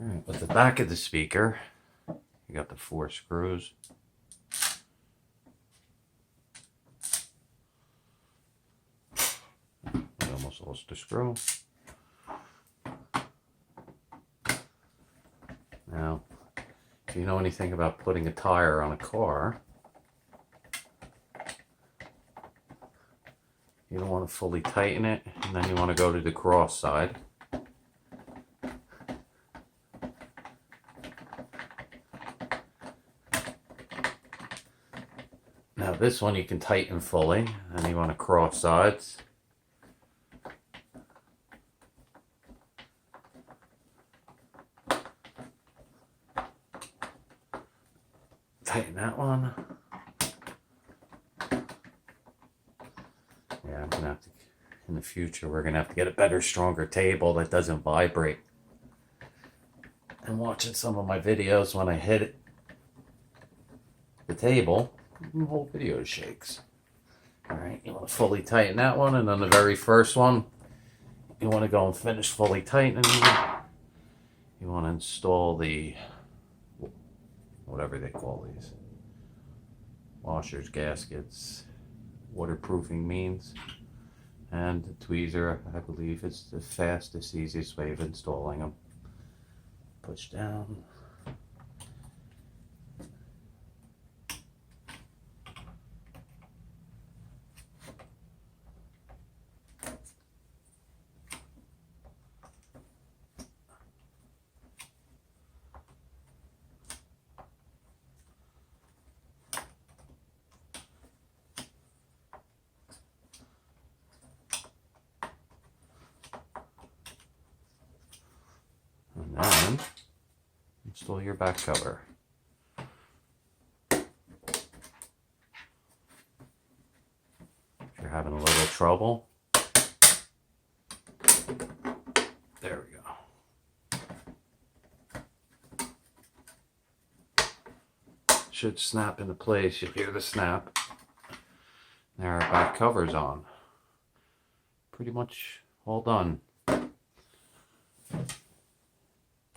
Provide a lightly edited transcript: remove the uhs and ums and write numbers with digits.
Alright, with the back of the speaker, you got the 4 screws. I almost lost the screw. Now, if you know anything about putting a tire on a car, you don't want to fully tighten it, and then you want to go to the cross side. Now this one you can tighten fully, and you want to cross sides. Tighten that one. Yeah, I'm gonna have to, in the future, we're gonna have to get a better, stronger table that doesn't vibrate. And watching some of my videos, when I hit the table, the whole video shakes. Alright, you want to fully tighten that one, and then the very first one, you want to go and finish fully tightening. You want to install the, whatever they call these, washers, gaskets, waterproofing means, and the tweezer. I believe it's the fastest, easiest way of installing them. Push down. And then install your back cover. If you're having a little trouble, there we go. Should snap into place. You'll hear the snap. There, our back cover's on. Pretty much all done.